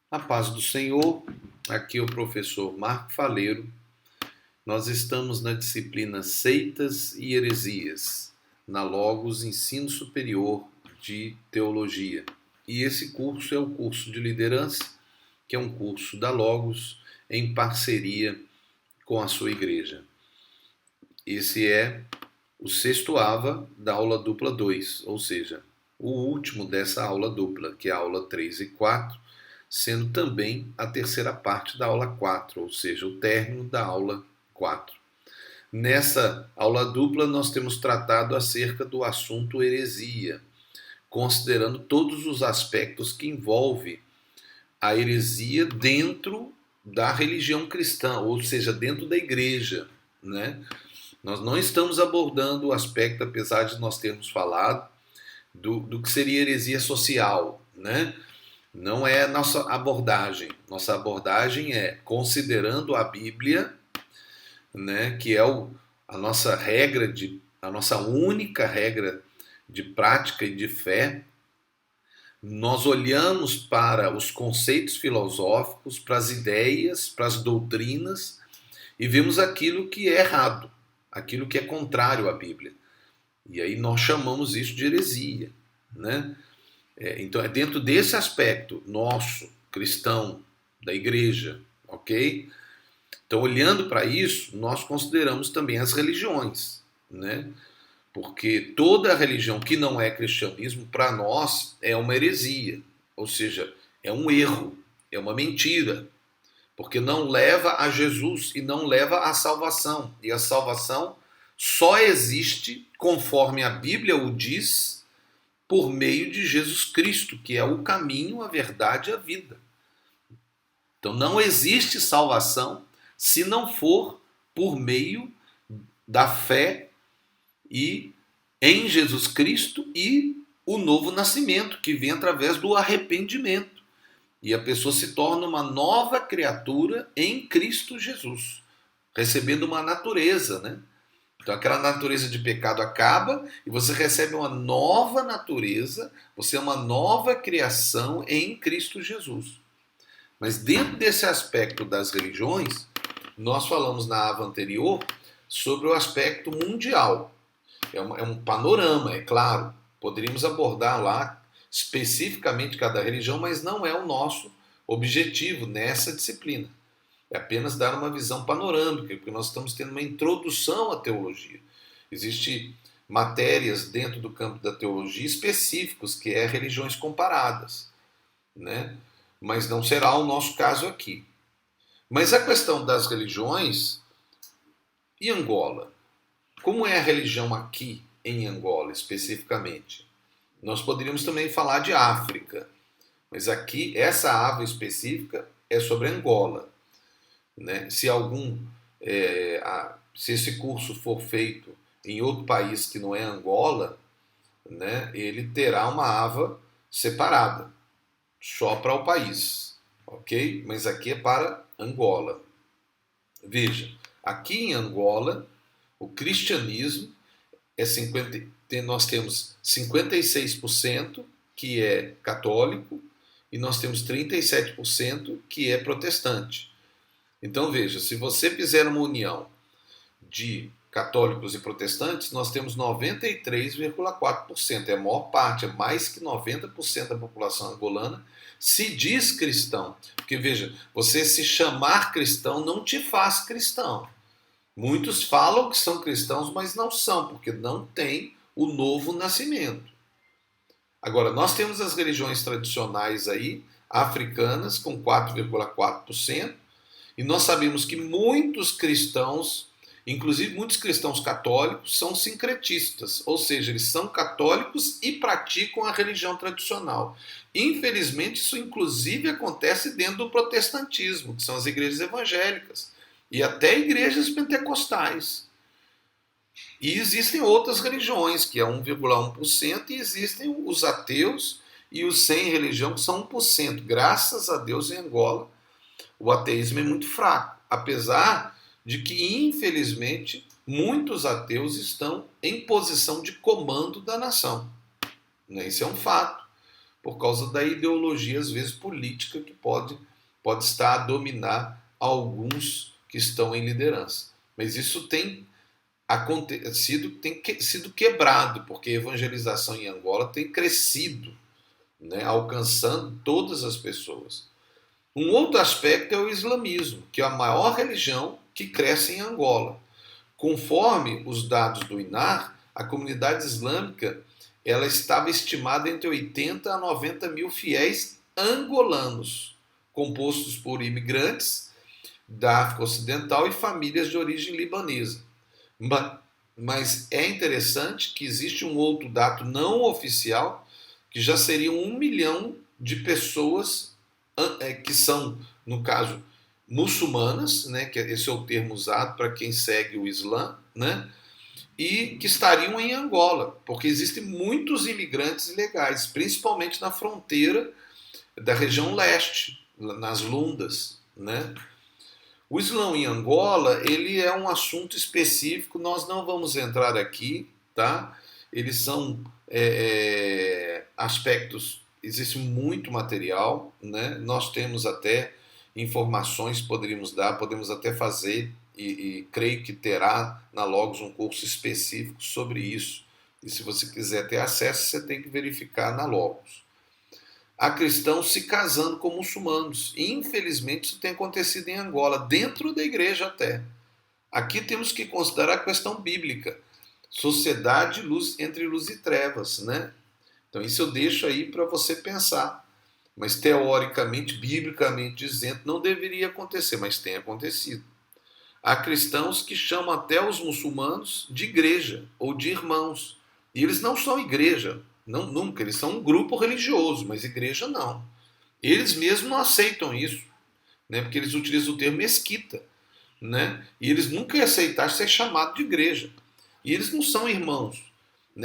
A paz do Senhor, aqui é o professor Marco Faleiro. Nós estamos na disciplina Seitas e Heresias, na Logos Ensino Superior de Teologia. E esse curso é o curso de liderança, que é um curso da Logos em parceria com a sua igreja. Esse é o sexto AVA da aula dupla 2, ou seja, o último dessa aula dupla, que é a aula 3 e 4, sendo também a terceira parte da aula 4, ou seja, o término da aula 4. Nessa aula dupla, nós temos tratado acerca do assunto heresia, considerando todos os aspectos que envolve a heresia dentro da religião cristã, ou seja, dentro da igreja, né? Nós não estamos abordando o aspecto, apesar de nós termos falado, do que seria heresia social, né? Não é a nossa abordagem. Nossa abordagem é considerando a Bíblia, né, que é a nossa regra a nossa única regra de prática e de fé. Nós olhamos para os conceitos filosóficos, para as ideias, para as doutrinas e vemos aquilo que é errado, aquilo que é contrário à Bíblia. E aí nós chamamos isso de heresia, né? Então é dentro desse aspecto nosso, cristão, da igreja, ok? Então, olhando para isso, nós consideramos também as religiões, né? Porque toda religião que não é cristianismo, para nós, é uma heresia, ou seja, é um erro, é uma mentira, porque não leva a Jesus e não leva à salvação. E a salvação só existe, conforme a Bíblia o diz, por meio de Jesus Cristo, que é o caminho, a verdade e a vida. Então não existe salvação se não for por meio da fé e em Jesus Cristo e o novo nascimento, que vem através do arrependimento. E a pessoa se torna uma nova criatura em Cristo Jesus, recebendo uma natureza, né? Então aquela natureza de pecado acaba e você recebe uma nova natureza, você é uma nova criação em Cristo Jesus. Mas dentro desse aspecto das religiões, nós falamos na ava anterior sobre o aspecto mundial. É um panorama, é claro. Poderíamos abordar lá especificamente cada religião, mas não é o nosso objetivo nessa disciplina. É apenas dar uma visão panorâmica, porque nós estamos tendo uma introdução à teologia. Existem matérias dentro do campo da teologia específicos, que é religiões comparadas, né? Mas não será o nosso caso aqui. Mas a questão das religiões e Angola, como é a religião aqui em Angola especificamente? Nós poderíamos também falar de África, mas aqui essa aba específica é sobre Angola, né? Se esse curso for feito em outro país que não é Angola, né, ele terá uma aba separada, só para o país, ok? Mas aqui é para Angola. Veja, aqui em Angola, o cristianismo é 50, nós temos 56% que é católico e nós temos 37% que é protestante. Então veja, se você fizer uma união de católicos e protestantes, nós temos 93,4%. É a maior parte, é mais que 90% da população angolana se diz cristão. Porque veja, você se chamar cristão não te faz cristão. Muitos falam que são cristãos, mas não são, porque não têm o novo nascimento. Agora, nós temos as religiões tradicionais aí, africanas, com 4,4%, e nós sabemos que muitos cristãos, inclusive muitos cristãos católicos, são sincretistas, ou seja, eles são católicos e praticam a religião tradicional. Infelizmente, isso inclusive acontece dentro do protestantismo, que são as igrejas evangélicas, e até igrejas pentecostais. E existem outras religiões, que é 1,1%, e existem os ateus e os sem religião, que são 1%. Graças a Deus, em Angola, o ateísmo é muito fraco, apesar de que, infelizmente, muitos ateus estão em posição de comando da nação. Isso é um fato, por causa da ideologia, às vezes, política que pode estar a dominar alguns que estão em liderança. Mas isso tem sido quebrado, porque a evangelização em Angola tem crescido, né, alcançando todas as pessoas. Um outro aspecto é o islamismo, que é a maior religião que cresce em Angola. Conforme os dados do INAR, a comunidade islâmica ela estava estimada entre 80 a 90 mil fiéis angolanos, compostos por imigrantes da África Ocidental e famílias de origem libanesa. Mas é interessante que existe um outro dado não oficial, que já seriam 1 milhão de pessoas que são, no caso, muçulmanas, né, que esse é o termo usado para quem segue o Islã, né, e que estariam em Angola, porque existem muitos imigrantes ilegais, principalmente na fronteira da região leste, nas Lundas, né? O Islã em Angola, ele é um assunto específico, nós não vamos entrar aqui, tá? Eles são aspectos, existe muito material, né? Nós temos até informações que poderíamos dar, podemos até fazer, e creio que terá na Logos um curso específico sobre isso. E se você quiser ter acesso, você tem que verificar na Logos. Há cristãos se casando com muçulmanos. E, infelizmente, isso tem acontecido em Angola, dentro da igreja até. Aqui temos que considerar a questão bíblica. Sociedade entre luz e trevas, né? Então isso eu deixo aí para você pensar. Mas teoricamente, biblicamente dizendo, não deveria acontecer, mas tem acontecido. Há cristãos que chamam até os muçulmanos de igreja ou de irmãos. E eles não são igreja, não, nunca, eles são um grupo religioso, mas igreja não. Eles mesmos não aceitam isso, né? Porque eles utilizam o termo mesquita, né? E eles nunca iam aceitar ser chamado de igreja. E eles não são irmãos.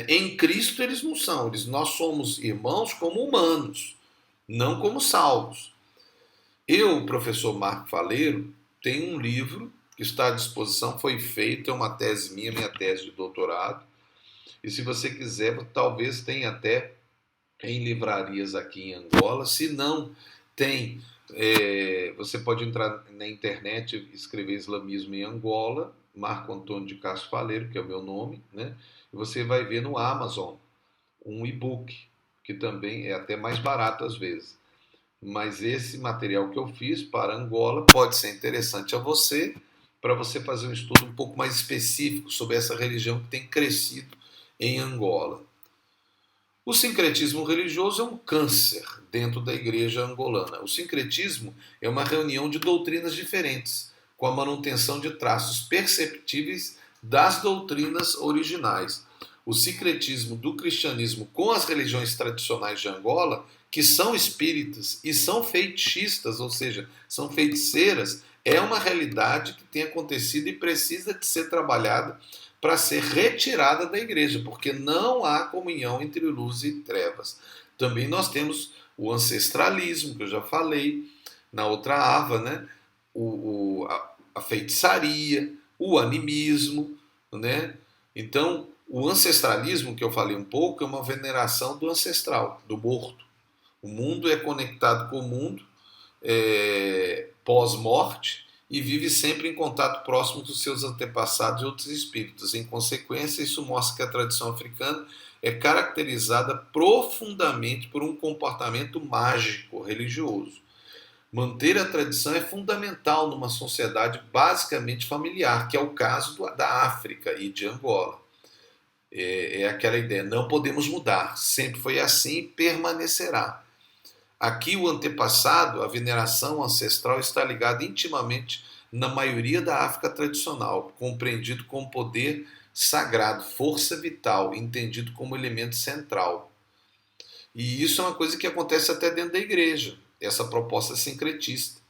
Em Cristo eles não são. Nós somos irmãos como humanos, não como salvos. Eu, professor Marco Faleiro, tenho um livro que está à disposição, foi feito, é uma tese minha tese de doutorado. E se você quiser, talvez tenha até em livrarias aqui em Angola. Se não, tem. Você pode entrar na internet e escrever Islamismo em Angola, Marco Antônio de Castro Faleiro, que é o meu nome, né? E você vai ver no Amazon um e-book, que também é até mais barato às vezes. Mas esse material que eu fiz para Angola pode ser interessante a você, para você fazer um estudo um pouco mais específico sobre essa religião que tem crescido em Angola. O sincretismo religioso é um câncer dentro da igreja angolana. O sincretismo é uma reunião de doutrinas diferentes, com a manutenção de traços perceptíveis das doutrinas originais. O sincretismo do cristianismo com as religiões tradicionais de Angola, que são espíritas e são fetichistas, ou seja, são feiticeiras, é uma realidade que tem acontecido e precisa de ser trabalhada para ser retirada da igreja, porque não há comunhão entre luz e trevas. Também nós temos o ancestralismo, que eu já falei na outra ava, né? A feitiçaria, o animismo, né? Então, o ancestralismo, que eu falei um pouco, é uma veneração do ancestral, do morto. O mundo é conectado com o mundo pós-morte e vive sempre em contato próximo dos seus antepassados e outros espíritos. Em consequência, isso mostra que a tradição africana é caracterizada profundamente por um comportamento mágico religioso. Manter a tradição é fundamental numa sociedade basicamente familiar, que é o caso da África e de Angola. É aquela ideia, não podemos mudar, sempre foi assim e permanecerá. Aqui o antepassado, a veneração ancestral, está ligada intimamente na maioria da África tradicional, compreendido como poder sagrado, força vital, entendido como elemento central. E isso é uma coisa que acontece até dentro da igreja, essa proposta sincretista.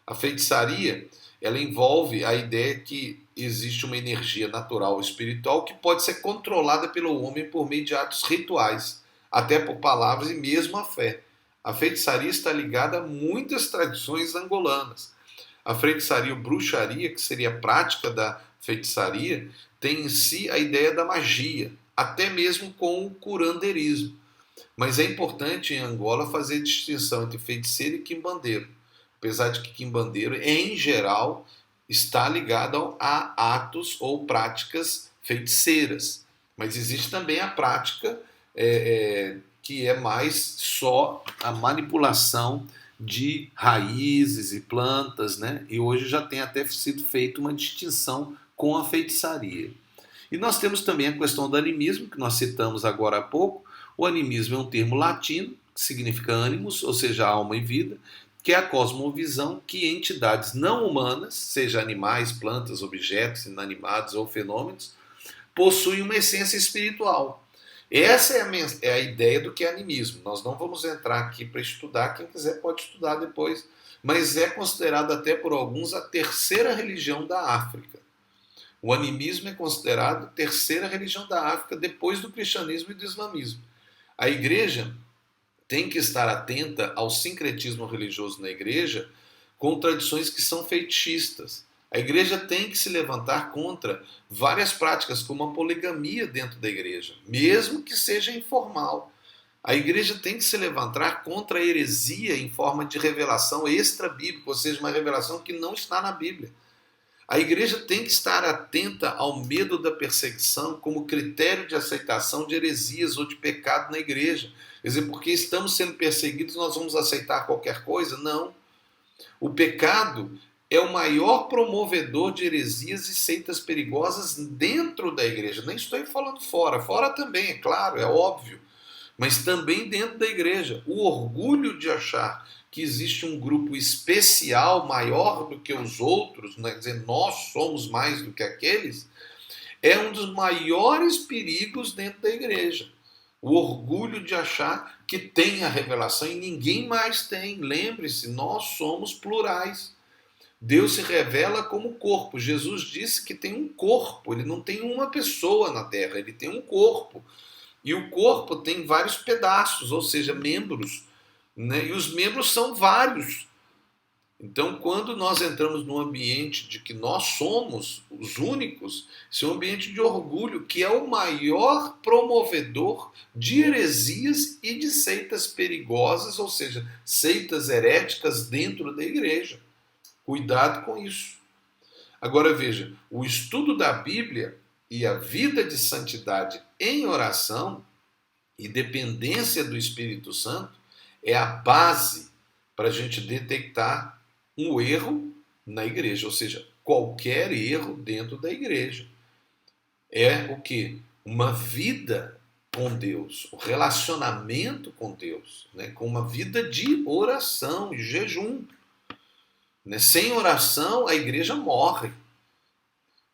A feitiçaria, ela envolve a ideia que existe uma energia natural espiritual que pode ser controlada pelo homem por meio de atos rituais, até por palavras e mesmo a fé. A feitiçaria está ligada a muitas tradições angolanas. A feitiçaria ou bruxaria, que seria a prática da feitiçaria, tem em si a ideia da magia, até mesmo com o curanderismo. Mas é importante em Angola fazer distinção entre feiticeiro e quimbandeiro. Apesar de que quimbandeiro, em geral, está ligado a atos ou práticas feiticeiras. Mas existe também a prática que é mais só a manipulação de raízes e plantas, né? E hoje já tem até sido feita uma distinção com a feitiçaria. E nós temos também a questão do animismo, que nós citamos agora há pouco. O animismo é um termo latino, que significa ânimos, ou seja, alma e vida, que é a cosmovisão que entidades não humanas, seja animais, plantas, objetos inanimados ou fenômenos, possuem uma essência espiritual. Essa é a ideia do que é animismo. Nós não vamos entrar aqui para estudar, quem quiser pode estudar depois, mas é considerado até por alguns a terceira religião da África. O animismo é considerado a terceira religião da África depois do cristianismo e do islamismo. A igreja tem que estar atenta ao sincretismo religioso na igreja com tradições que são fetichistas. A igreja tem que se levantar contra várias práticas, como a poligamia dentro da igreja, mesmo que seja informal. A igreja tem que se levantar contra a heresia em forma de revelação extra-bíblica, ou seja, uma revelação que não está na Bíblia. A igreja tem que estar atenta ao medo da perseguição como critério de aceitação de heresias ou de pecado na igreja. Quer dizer, porque estamos sendo perseguidos, nós vamos aceitar qualquer coisa? Não. O pecado é o maior promovedor de heresias e seitas perigosas dentro da igreja. Nem estou falando fora. Fora também, é claro, é óbvio. Mas também dentro da igreja. O orgulho de achar que existe um grupo especial, maior do que os outros, né? Quer dizer, nós somos mais do que aqueles, é um dos maiores perigos dentro da igreja. O orgulho de achar que tem a revelação e ninguém mais tem. Lembre-se, nós somos plurais. Deus se revela como corpo. Jesus disse que tem um corpo, ele não tem uma pessoa na terra, ele tem um corpo. E o corpo tem vários pedaços, ou seja, membros, né? E os membros são vários. Então, quando nós entramos num ambiente de que nós somos os únicos, isso é um ambiente de orgulho, que é o maior promovedor de heresias e de seitas perigosas, ou seja, seitas heréticas dentro da igreja. Cuidado com isso. Agora veja, o estudo da Bíblia e a vida de santidade em oração e dependência do Espírito Santo é a base para a gente detectar um erro na igreja, ou seja, qualquer erro dentro da igreja. É o quê? Uma vida com Deus, o relacionamento com Deus, né? Com uma vida de oração e jejum. Né? Sem oração, a igreja morre.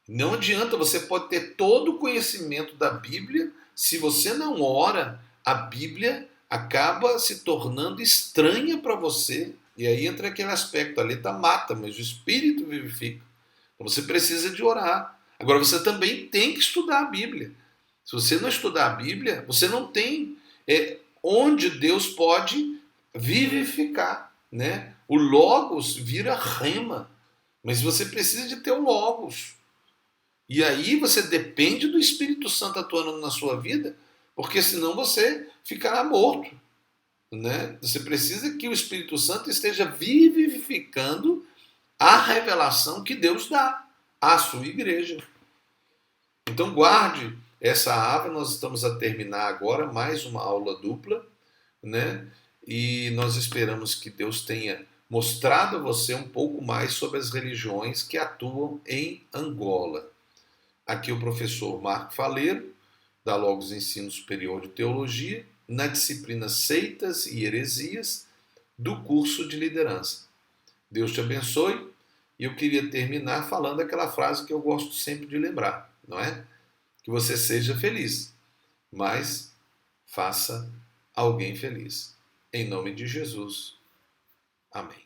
Não adianta, você pode ter todo o conhecimento da Bíblia, se você não ora, a Bíblia acaba se tornando estranha para você. E aí entra aquele aspecto, a letra mata, mas o Espírito vivifica. Então você precisa de orar. Agora você também tem que estudar a Bíblia. Se você não estudar a Bíblia, você não tem onde Deus pode vivificar. Né? O Logos vira rema, mas você precisa de ter o Logos. E aí você depende do Espírito Santo atuando na sua vida, porque senão você ficará morto. Né? Você precisa que o Espírito Santo esteja vivificando a revelação que Deus dá à sua igreja. Então guarde essa aba, nós estamos a terminar agora mais uma aula dupla, né? E nós esperamos que Deus tenha mostrado a você um pouco mais sobre as religiões que atuam em Angola. Aqui o professor Marco Faleiro, da Logos Ensino Superior de Teologia, na disciplina Seitas e Heresias, do curso de liderança. Deus te abençoe. E eu queria terminar falando aquela frase que eu gosto sempre de lembrar, não é? Que você seja feliz, mas faça alguém feliz. Em nome de Jesus. Amém.